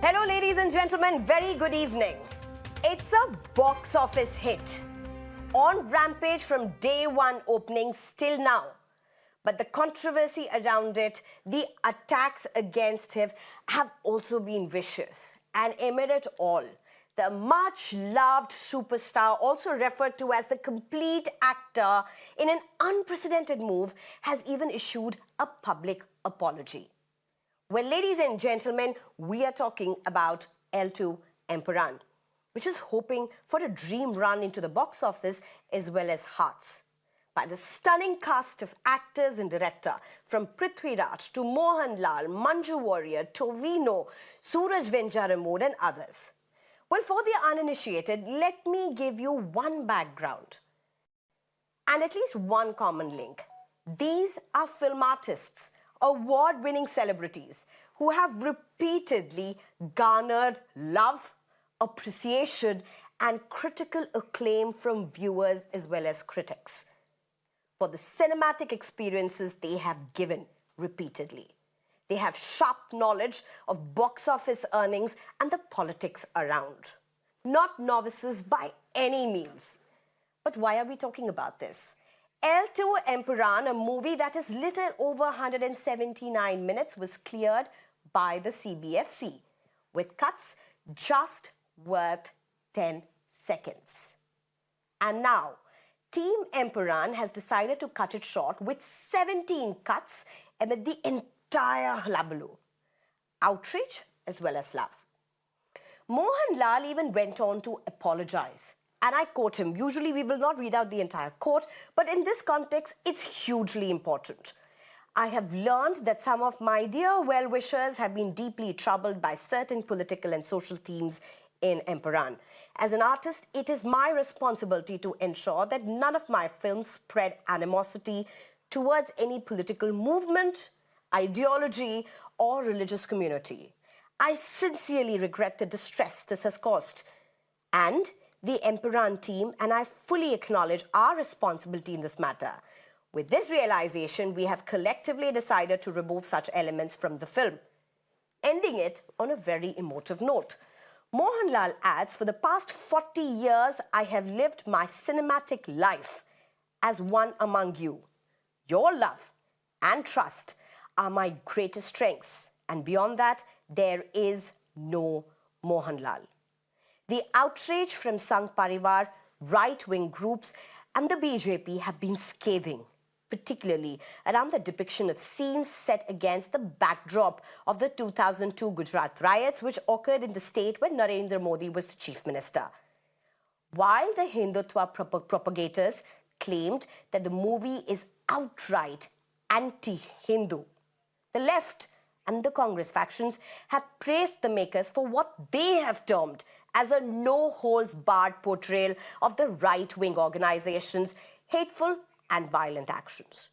Hello, ladies and gentlemen. Very good evening. It's a box office hit. On rampage from day one opening still now. But the controversy around it, the attacks against him have also been vicious. And amid it all, the much-loved superstar, also referred to as the complete actor, in an unprecedented move, has even issued a public apology. Well, ladies and gentlemen, we are talking about L2 Empuraan, which is hoping for a dream run into the box office as well as hearts. By the stunning cast of actors and director, from Prithvi Raj to Mohanlal, Manju Warrier, Tovino, Suraj Venjaramud and others. Well, for the uninitiated, let me give you one background and at least one common link. These are film artists, award-winning celebrities who have repeatedly garnered love, appreciation and critical acclaim from viewers as well as critics for the cinematic experiences they have given repeatedly. They have sharp knowledge of box office earnings and the politics around. Not novices by any means. But why are we talking about this? L2 Empuraan, a movie that is little over 179 minutes, was cleared by the CBFC with cuts just worth 10 seconds. And now, Team Empuraan has decided to cut it short with 17 cuts amid the entire hullabaloo, outrage as well as love. Mohanlal even went on to apologize. And I quote him. Usually we will not read out the entire quote, but in this context, it's hugely important. I have learned that some of my dear well-wishers have been deeply troubled by certain political and social themes in Empuraan. As an artist, it is my responsibility to ensure that none of my films spread animosity towards any political movement, ideology, or religious community. I sincerely regret the distress this has caused. And the Empuraan team and I fully acknowledge our responsibility in this matter. With this realization, we have collectively decided to remove such elements from the film, ending it on a very emotive note. Mohanlal adds, for the past 40 years, I have lived my cinematic life as one among you. Your love and trust are my greatest strengths. And beyond that, there is no Mohanlal. The outrage from Sangh Parivar, right-wing groups and the BJP have been scathing, particularly around the depiction of scenes set against the backdrop of the 2002 Gujarat riots, which occurred in the state when Narendra Modi was the chief minister. While the Hindutva propagators claimed that the movie is outright anti-Hindu, the left and the Congress factions have praised the makers for what they have termed as a no-holds-barred portrayal of the right-wing organizations' hateful and violent actions.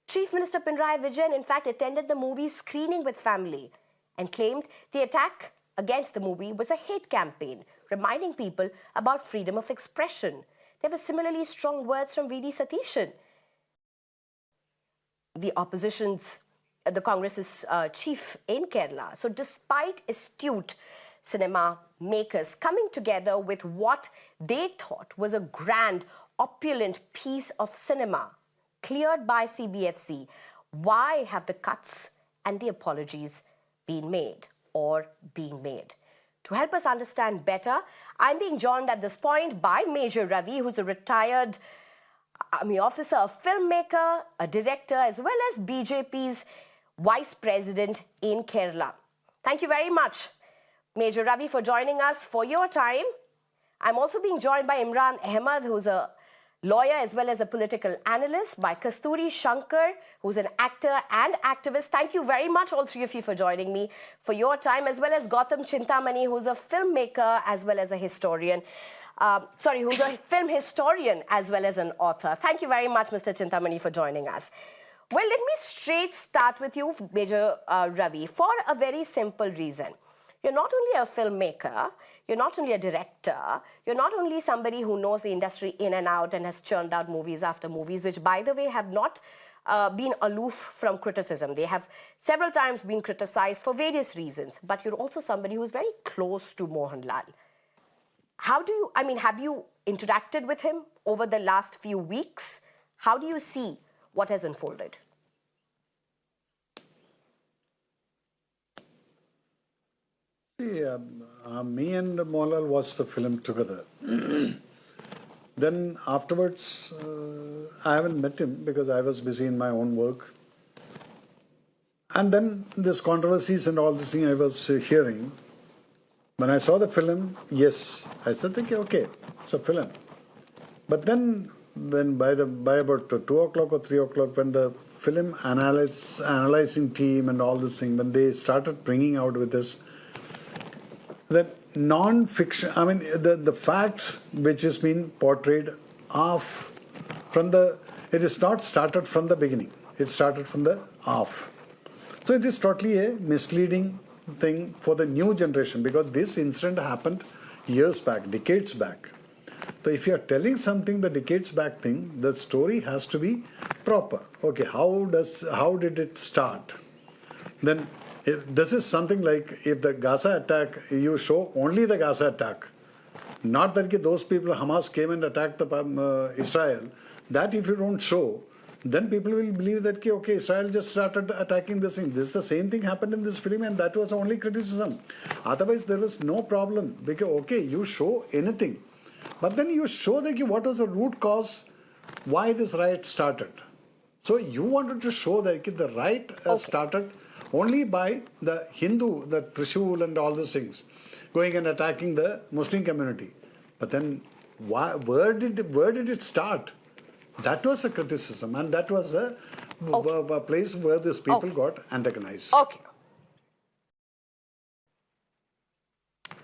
Chief Minister Pinarayi Vijayan, in fact, attended the movie's screening with family and claimed the attack against the movie was a hate campaign, reminding people about freedom of expression. There were similarly strong words from V.D. Satheeshan, the Congress's chief in Kerala. So despite astute cinema makers coming together with what they thought was a grand, opulent piece of cinema cleared by CBFC, why have the cuts and the apologies been made or being made? To help us understand better, I'm being joined at this point by Major Ravi, who's a retired Army officer, a filmmaker, a director, as well as BJP's Vice President in Kerala. Thank you very much, Major Ravi, for joining us for your time. I'm also being joined by Imran Ahmed, who's a lawyer as well as a political analyst, by Kasthuri Shankar, who's an actor and activist. Thank you very much, all three of you, for joining me for your time, as well as Gautam Chintamani, who's a filmmaker as well as a historian. Who's a film historian as well as an author. Thank you very much, Mr. Chintamani, for joining us. Well, let me straight start with you, Major Ravi, for a very simple reason. You're not only a filmmaker, you're not only a director, you're not only somebody who knows the industry in and out and has churned out movies after movies, which, by the way, have not been aloof from criticism. They have several times been criticized for various reasons. But you're also somebody who's very close to Mohanlal. How do you, I mean, have you interacted with him over the last few weeks? How do you see what has unfolded? See, me and Mohanlal watched the film together. Then afterwards, I haven't met him because I was busy in my own work. And then this controversies and all this thing I was hearing. When I saw the film, yes, I said, okay, it's a film. But then, when by about 2 o'clock or 3 o'clock, when the film analyzing team and all this thing, when they started bringing out with this, that non-fiction, I mean, the facts which has been portrayed off from the, it is not started from the beginning. It started from the off. So it is totally a misleading thing for the new generation because this incident happened years back, decades back. So if you are telling something the decades back thing, the story has to be proper. Okay, how did it start? Then this is something like if the Gaza attack, you show only the Gaza attack, not that those people, Hamas came and attacked the Israel. That if you don't show, then people will believe that okay, Israel just started attacking this thing. This the same thing happened in this film, and that was only criticism. Otherwise, there was no problem because okay, you show anything, but then you show that what was the root cause, why this riot started. So you wanted to show that the riot started only by the Hindu, the Trishul and all these things, going and attacking the Muslim community. But then, where did it start? That was a criticism, and that was a place where these people got antagonized. Okay.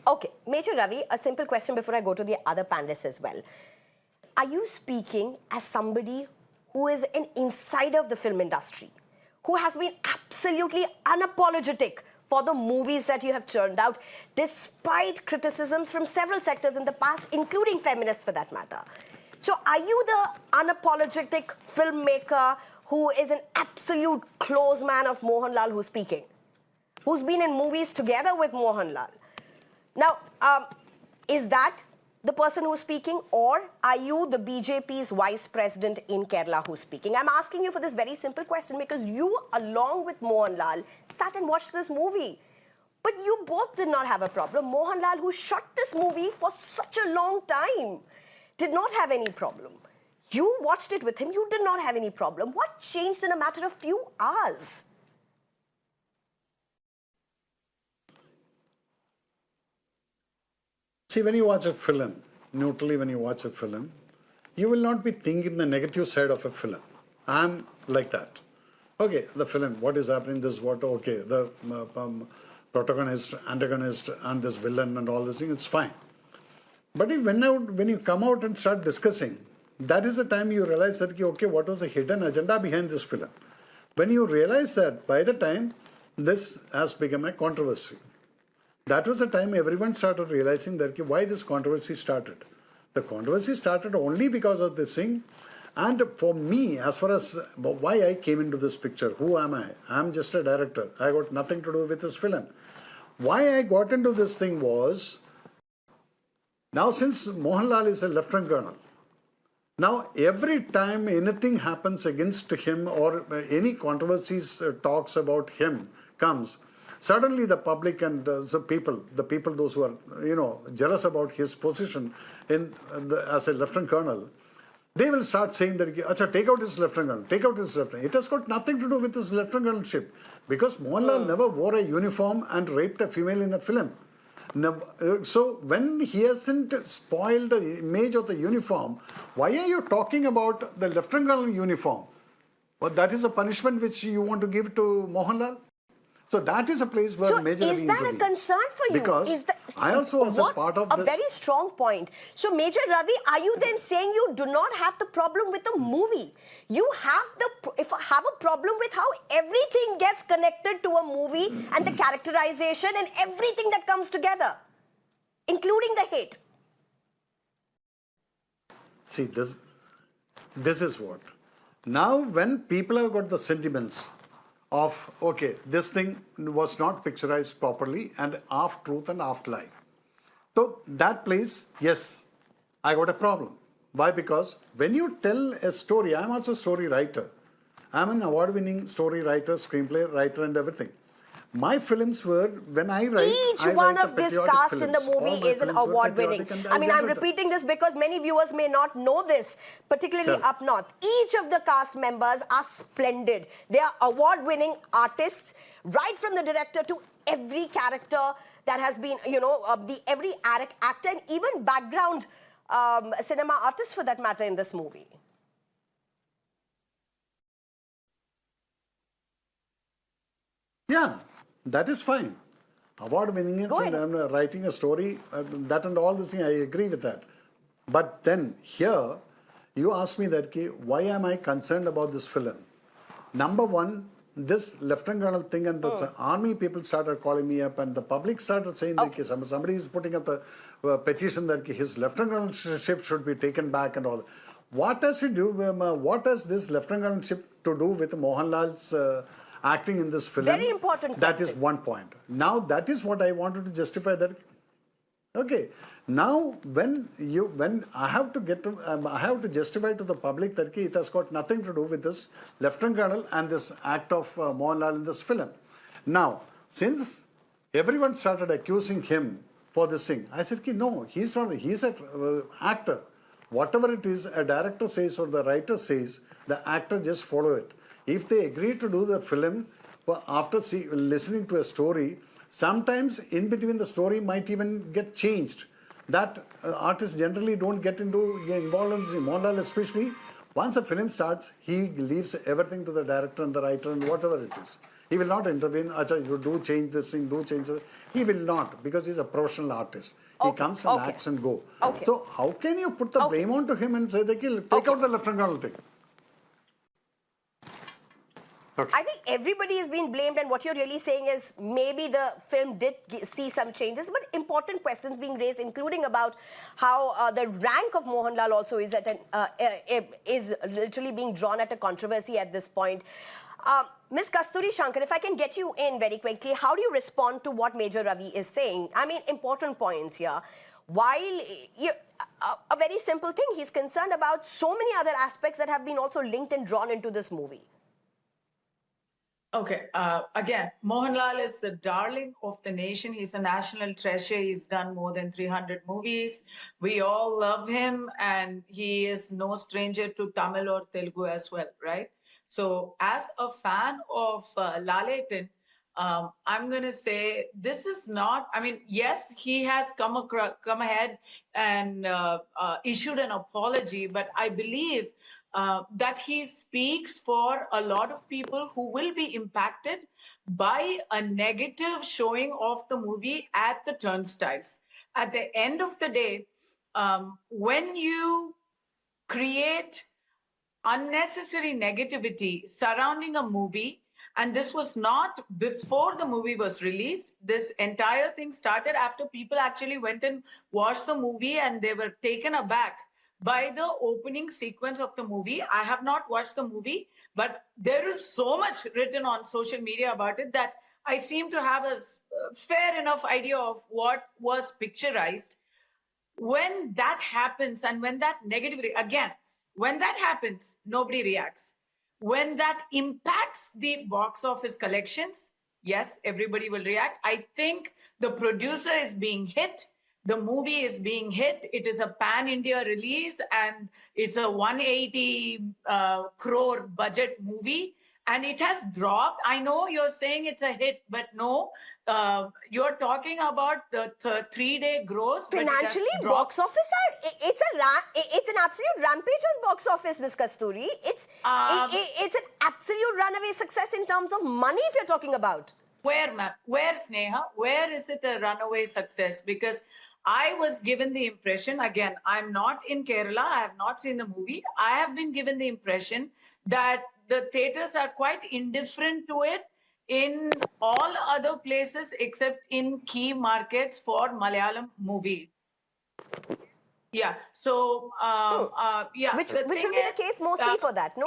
Okay, Major Ravi, a simple question before I go to the other panelists as well. Are you speaking as somebody who is an insider of the film industry, who has been absolutely unapologetic for the movies that you have churned out, despite criticisms from several sectors in the past, including feminists for that matter? So are you the unapologetic filmmaker who is an absolute close man of Mohanlal who's speaking, who's been in movies together with Mohanlal? Now, is that the person who's speaking, or are you the BJP's vice president in Kerala who's speaking? I'm asking you for this very simple question because you, along with Mohanlal, sat and watched this movie. But you both did not have a problem. Mohanlal, who shot this movie for such a long time, did not have any problem. You watched it with him. You did not have any problem. What changed in a matter of few hours? See, when you watch a film, neutrally when you watch a film, you will not be thinking the negative side of a film. I'm like that. Okay, the film, what is happening, this, what, okay, the protagonist, antagonist, and this villain and all this thing, it's fine. But when you come out and start discussing, that is the time you realize that, okay, what was the hidden agenda behind this film? When you realize that, by the time this has become a controversy, that was the time everyone started realizing that why this controversy started. The controversy started only because of this thing. And for me, as far as why I came into this picture, who am I? I'm just a director. I got nothing to do with this film. Why I got into this thing was, now since Mohanlal is a lieutenant colonel, now every time anything happens against him or any controversies talks about him comes, suddenly the public and the people those who are jealous about his position as a lieutenant colonel, they will start saying that, Acha, take out his lieutenant colonel, take out his lieutenant. It has got nothing to do with his lieutenant colonelship because Mohanlal never wore a uniform and raped a female in the film. So when he hasn't spoiled the image of the uniform, why are you talking about the lieutenant colonel uniform? Well, that is a punishment which you want to give to Mohanlal? So that is a place where Major Ravi is that a concern for you? Because I also was a part of a very strong point. So Major Ravi, are you then saying you do not have the problem with the movie? You have a problem with how everything gets connected to a movie and the characterization and everything that comes together, including the hate. See, this is what. Now, when people have got the sentiments of, okay, this thing was not picturized properly and half truth and half lie. So that place, yes, I got a problem. Why? Because when you tell a story, I'm also a story writer. I'm an award-winning story writer, screenplay writer, and everything. My films were, when Each I one write the of this patriotic cast in the films. movie All my is an films were award winning. patriotic, and I mean, I'm generated. repeating this because many viewers may not know this, particularly Correct. up north. Each of the cast members are splendid. They are award winning artists, right from the director to every character that has been, every actor and even background cinema artist for that matter in this movie. Yeah, that is fine. Award winning it Go and ahead. writing a story, that and all this thing, I agree with that. But then here, you ask me that, why am I concerned about this film? Number one, this Lieutenant Colonel thing and the army people started calling me up and the public started saying that somebody is putting up the petition that his Lieutenant Colonelship should be taken back and all. What does he do? What has this Lieutenant Colonelship to do with Mohanlal's acting in this film? Very important That question. is one point. Now that is what I wanted to justify that. Okay. Now, when I have to justify to the public that it has got nothing to do with this Lieutenant Colonel and this act of Mohanlal in this film. Now, since everyone started accusing him for this thing, I said, no, he's not. He's an actor. Whatever it is, a director says or the writer says, the actor just follow it. If they agree to do the film, after listening to a story, sometimes in between the story might even get changed. That artists generally don't get involved in Mohanlal especially. Once a film starts, he leaves everything to the director and the writer and whatever it is. He will not intervene. Acha, you do change this thing, do change that. He will not, because he's a professional artist. He comes and acts and go. So how can you put the blame onto him and say, take out the Lieutenant Colonel thing? I think everybody is being blamed, and what you're really saying is maybe the film did see some changes, but important questions being raised, including about how the rank of Mohanlal also is is literally being drawn at a controversy at this point. Ms. Kasthuri Shankar, if I can get you in very quickly, how do you respond to what Major Ravi is saying? I mean, important points here. While a very simple thing, he's concerned about so many other aspects that have been also linked and drawn into this movie. Okay, again, Mohanlal is the darling of the nation. He's a national treasure. He's done more than 300 movies. We all love him, and he is no stranger to Tamil or Telugu as well, right? So, as a fan of Laletan, I'm going to say this is not, I mean, yes, he has come ahead and issued an apology, but I believe that he speaks for a lot of people who will be impacted by a negative showing of the movie at the turnstiles. At the end of the day, when you create unnecessary negativity surrounding a movie, and this was not before the movie was released. This entire thing started after people actually went and watched the movie and they were taken aback by the opening sequence of the movie. I have not watched the movie, but there is so much written on social media about it that I seem to have a fair enough idea of what was picturized. When that happens and when that negativity, again, when that happens, nobody reacts. When that impacts the box office collections, yes, everybody will react. I think the producer is being hit. The movie is being hit. It is a pan-India release and it's a 180 crore budget movie. And it has dropped. I know you're saying it's a hit, but no, you're talking about the 3-day gross. Financially, box office it's an absolute rampage on box office, Ms. Kasthuri. It's an absolute runaway success in terms of money if you're talking about. Where, ma'am? Where, Sneha? Where is it a runaway success? Because I was given the impression, again, I'm not in Kerala, I have not seen the movie. I have been given the impression that the theatres are quite indifferent to it in all other places except in key markets for Malayalam movies. Yeah, so, yeah. Which will be the case mostly for that, no?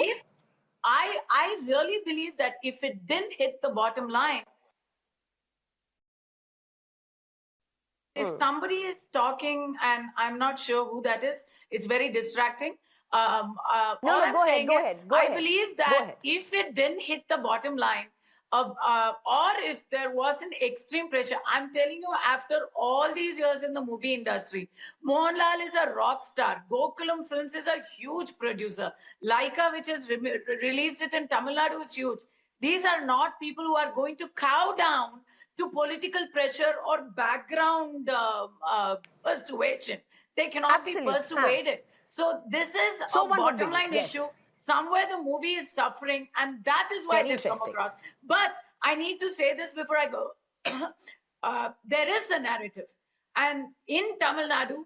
I really believe that if it didn't hit the bottom line, if somebody is talking and I'm not sure who that is, it's very distracting. All I'm Go saying is, ahead, go I ahead. believe Go that ahead. if it didn't hit the bottom line, or if there wasn't extreme pressure, I'm telling you, after all these years in the movie industry, Mohanlal is a rock star. Gokulam Films is a huge producer. Laika, which has released it in Tamil Nadu, is huge. These are not people who are going to cow down to political pressure or background persuasion. They cannot be Absolutely. persuaded. So this is So a one would bottom believe, line yes. issue. Somewhere the movie is suffering, and that is why Very they've come interesting. across. But I need to say this before I go. There is a narrative. And in Tamil Nadu,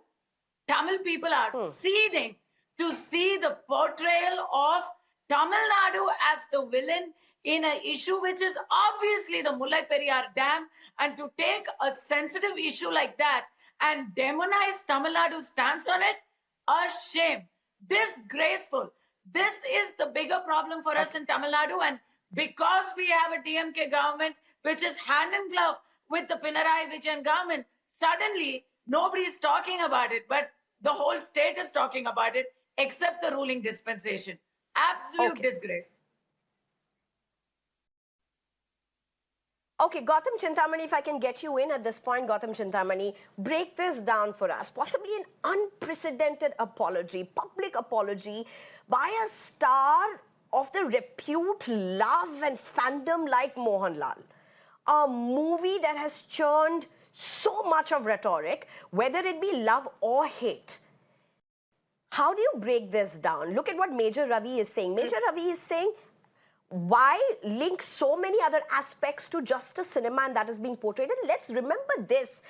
Tamil people are seething to see the portrayal of Tamil Nadu as the villain in an issue which is obviously the Mullai Periyar Dam, and to take a sensitive issue like that and demonize Tamil Nadu's stance on it, a shame, disgraceful. This is the bigger problem for us in Tamil Nadu, and because we have a DMK government which is hand in glove with the Pinarayi Vijayan government, suddenly nobody is talking about it, but the whole state is talking about it, except the ruling dispensation. Absolute disgrace. Okay, Gautam Chintamani, if I can get you in at this point, Gautam Chintamani, break this down for us. Possibly an unprecedented apology, public apology by a star of the repute, love and fandom like Mohanlal. A movie that has churned so much of rhetoric, whether it be love or hate. How do you break this down? Look at what Major Ravi is saying. Major Ravi is saying, why link so many other aspects to just a cinema and that is being portrayed? And let's remember this.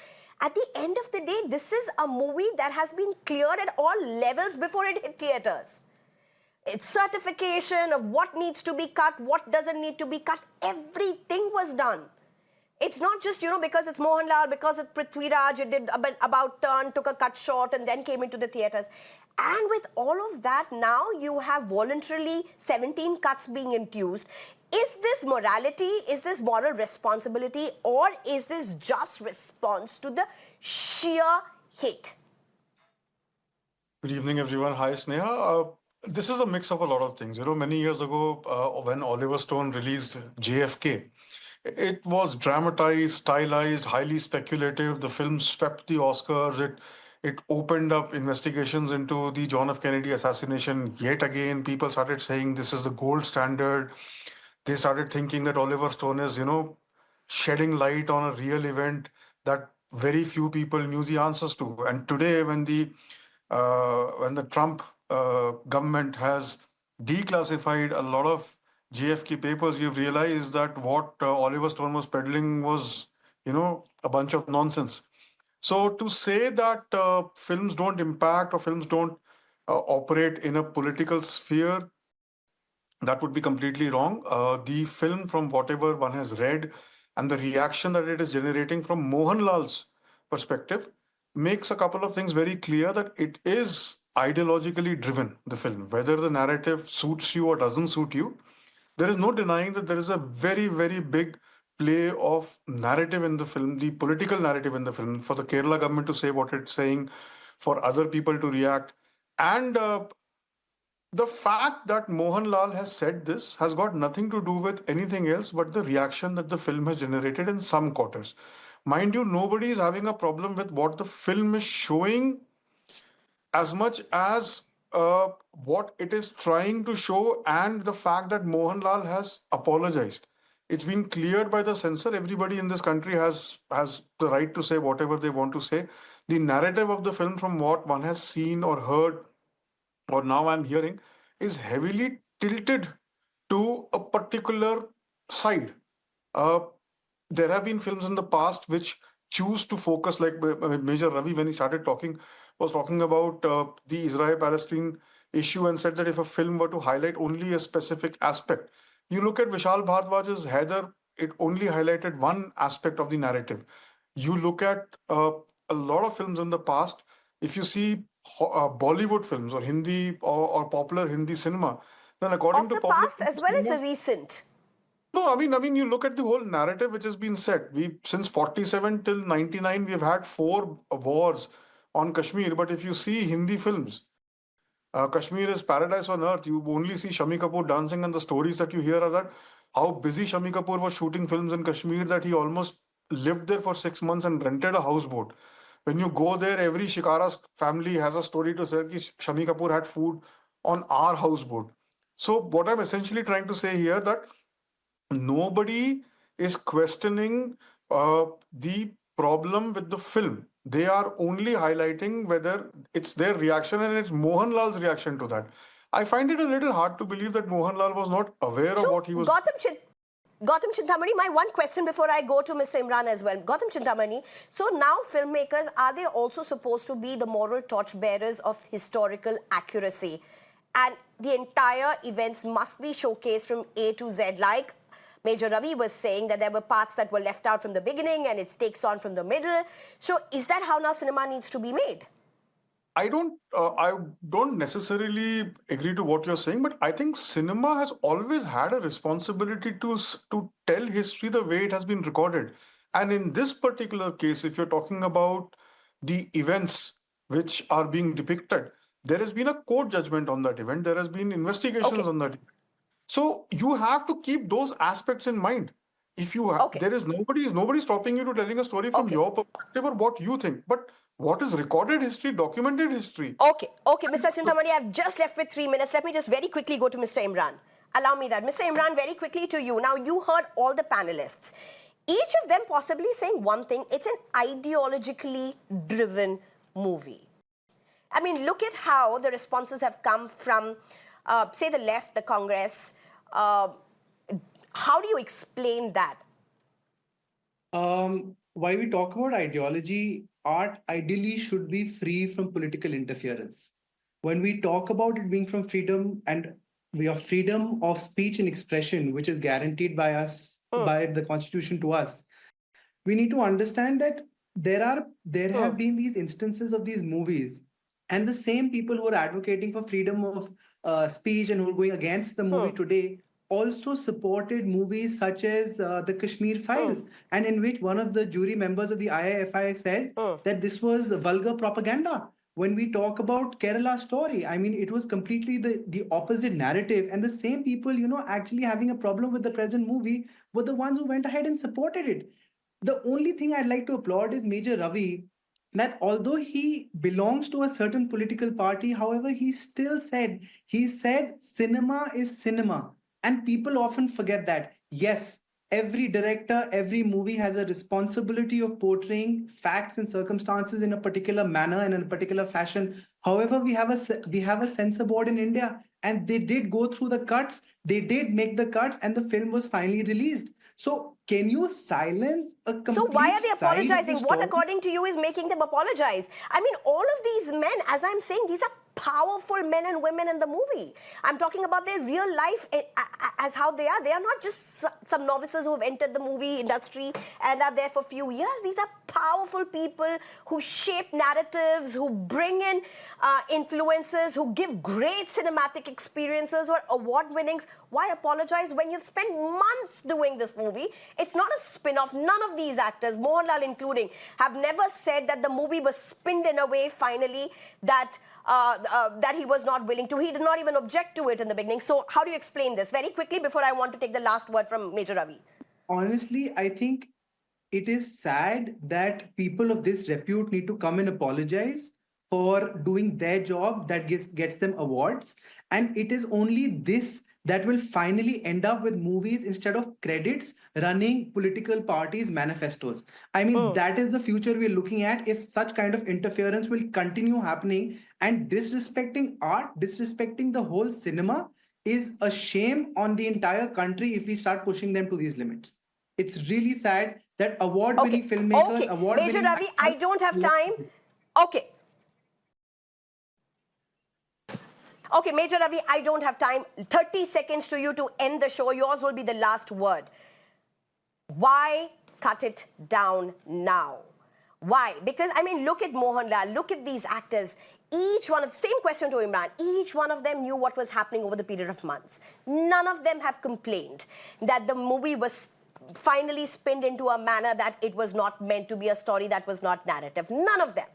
At the end of the day, this is a movie that has been cleared at all levels before it hit theaters. It's certification of what needs to be cut, what doesn't need to be cut. Everything was done. It's not just, because it's Mohanlal, because it's Prithviraj, it did about turn, took a cut short and then came into the theatres. And with all of that, now you have voluntarily 17 cuts being infused. Is this morality? Is this moral responsibility? Or is this just response to the sheer hate? Good evening, everyone. Hi, Sneha. This is a mix of a lot of things. Many years ago, when Oliver Stone released JFK, it was dramatized, stylized, highly speculative. The film swept the Oscars. It opened up investigations into the John F. Kennedy assassination. Yet again, people started saying this is the gold standard. They started thinking that Oliver Stone is, shedding light on a real event that very few people knew the answers to. And today, when the Trump government has declassified a lot of JFK papers, you've realized that what Oliver Stone was peddling was, a bunch of nonsense. So to say that films don't impact or films don't operate in a political sphere, that would be completely wrong. The film, from whatever one has read, and the reaction that it is generating from Mohanlal's perspective, makes a couple of things very clear that it is ideologically driven, the film. Whether the narrative suits you or doesn't suit you, there is no denying that there is a very, very big play of narrative in the film, the political narrative in the film, for the Kerala government to say what it's saying, for other people to react. And the fact that Mohanlal has said this has got nothing to do with anything else but the reaction that the film has generated in some quarters. Mind you, nobody is having a problem with what the film is showing as much as what it is trying to show, and the fact that Mohanlal has apologized. It's been cleared by the censor. Everybody in this country has the right to say whatever they want to say. The narrative of the film, from what one has seen or heard, or now I'm hearing, is heavily tilted to a particular side. Uh, there have been films in the past which choose to focus, like Major Ravi, when he started talking, was talking about the Israel-Palestine issue and said that if a film were to highlight only a specific aspect, you look at Vishal Bhardwaj's Haider, it only highlighted one aspect of the narrative. You look at a lot of films in the past, if you see Bollywood films or Hindi or popular Hindi cinema, then according Of to the public, past as well as the recent. no, I mean, you look at the whole narrative which has been set. We since 47 till 99, we've had four wars on Kashmir. But if you see Hindi films, Kashmir is paradise on earth. You only see Shami Kapoor dancing, and the stories that you hear are that how busy Shami Kapoor was shooting films in Kashmir that he almost lived there for 6 months and rented a houseboat. When you go there, every Shikara family has a story to say that Shami Kapoor had food on our houseboat. So what I'm essentially trying to say here that nobody is questioning the problem with the film. They are only highlighting whether it's their reaction and it's Mohanlal's reaction to that. I find it a little hard to believe that Mohanlal was not aware of So, what he was. Gautam Chintamani, my one question before I go to Mr. Imran as well. Gautam Chintamani, so now filmmakers, are they also supposed to be the moral torchbearers of historical accuracy? And the entire events must be showcased from A to Z, like Major Ravi was saying that there were parts that were left out from the beginning and it takes on from the middle. So is that how now cinema needs to be made? I don't necessarily agree to what you're saying, but I think cinema has always had a responsibility to tell history the way it has been recorded. And in this particular case, if you're talking about the events which are being depicted, there has been a court judgment on that event. There has been investigations Okay, on that. So you have to keep those aspects in mind. If you okay, there is nobody stopping you to telling a story from okay. your perspective or what you think, but what is recorded history, documented history. Okay, Mr. Chintamani, I've just left with 3 minutes. Let me just very quickly go to Mr. Imran. Allow me that. Mr. Imran, very quickly to you. Now, you heard all the panelists. Each of them possibly saying one thing. It's an ideologically driven movie. I mean, look at how the responses have come from, say, the left, the Congress. How do you explain that? While we talk about ideology, art ideally should be free from political interference. When we talk about it being from freedom and we have freedom of speech and expression, which is guaranteed by us, by the Constitution to us, we need to understand that there have been these instances of these movies, and the same people who are advocating for freedom of speech and who are going against the movie today also supported movies such as the Kashmir Files, and in which one of the jury members of the IIFI said that this was vulgar propaganda. When we talk about Kerala Story, I mean, it was completely the opposite narrative, and the same people, actually having a problem with the present movie were the ones who went ahead and supported it. The only thing I'd like to applaud is Major Ravi, that although he belongs to a certain political party, however, he said cinema is cinema. And people often forget that. Yes, every director, every movie has a responsibility of portraying facts and circumstances in a particular manner and in a particular fashion. However, we have a censor board in India, and they did go through the cuts. They did make the cuts, and the film was finally released. So, can you silence a complete So why are they side of the apologizing? What, story? according to you, is making them apologize? I mean, all of these men, as I'm saying, these are powerful men and women in the movie. I'm talking about their real life as how they are. They are not just some novices who have entered the movie industry and are there for a few years. These are powerful people who shape narratives, who bring in influences, who give great cinematic experiences or award winnings. Why apologize when you've spent months doing this movie? It's not a spin-off. None of these actors, Mohanlal including, have never said that the movie was spinned in a way finally that that he was not willing to. He did not even object to it in the beginning. So how do you explain this? Very quickly before I want to take the last word from Major Ravi. Honestly, I think it is sad that people of this repute need to come and apologize for doing their job that gets them awards. And it is only this that will finally end up with movies instead of credits running political parties' manifestos. I mean, that is the future we're looking at if such kind of interference will continue happening, and disrespecting art, disrespecting the whole cinema is a shame on the entire country if we start pushing them to these limits. It's really sad that award-winning filmmakers, Okay. award-winning Major Ravi, I don't have time. Okay. Okay, Major Ravi, I don't have time. 30 seconds to you to end the show. Yours will be the last word. Why cut it down now? Why? Because, I mean, look at Mohanlal, look at these actors. Each one of, same question to Imran, each one of them knew what was happening over the period of months. None of them have complained that the movie was finally spinned into a manner that it was not meant to be a story that was not narrative. None of them.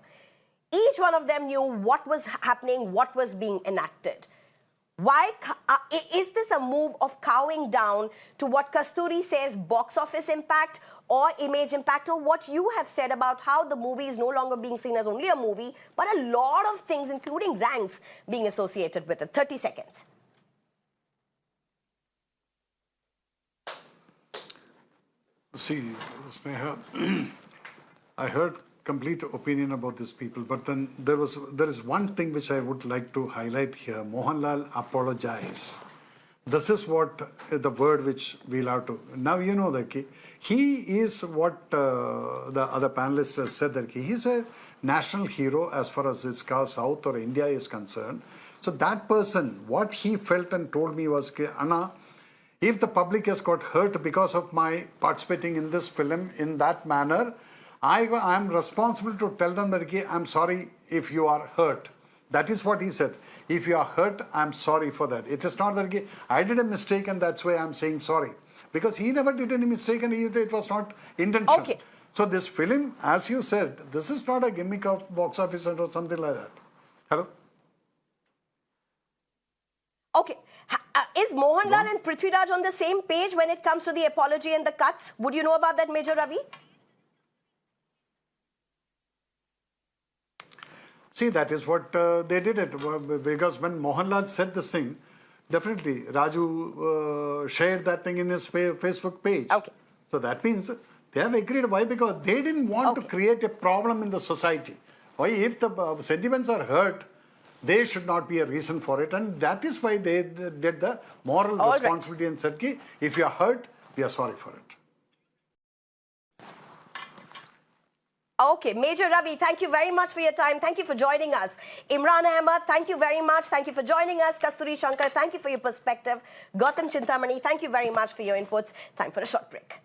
Each one of them knew what was happening, what was being enacted. Why is this a move of cowing down to what Kasthuri says, box office impact or image impact, or what you have said about how the movie is no longer being seen as only a movie, but a lot of things, including ranks, being associated with it? 30 seconds. See, Sneha, I heard complete opinion about these people, but then there is one thing which I would like to highlight here. Mohanlal apologize. This is what the word which we'll have to. Now you know that he is what the other panelists have said, that he's a national hero as far as this South or India is concerned. So that person, what he felt and told me was, Anna, if the public has got hurt because of my participating in this film in that manner, I am responsible to tell them that I'm sorry if you are hurt. That is what he said. If you are hurt, I'm sorry for that. It is not that I did a mistake and that's why I'm saying sorry. Because he never did any mistake and it was not intentional. Okay. So this film, as you said, this is not a gimmick of box office or something like that. Hello? Okay. Is Mohanlal and Prithviraj on the same page when it comes to the apology and the cuts? Would you know about that, Major Ravi? See, that is what they did it. Because when Mohanlal said this thing, definitely Raju shared that thing in his Facebook page. Okay. So that means they have agreed. Why? Because they didn't want to create a problem in the society. Why? If the sentiments are hurt, they should not be a reason for it. And that is why they did the moral responsibility and said, if you are hurt, we are sorry for it. Okay, Major Ravi, thank you very much for your time. Thank you for joining us. Imran Ahmed, thank you very much. Thank you for joining us. Kasthuri Shankar, thank you for your perspective. Gautam Chintamani, thank you very much for your inputs. Time for a short break.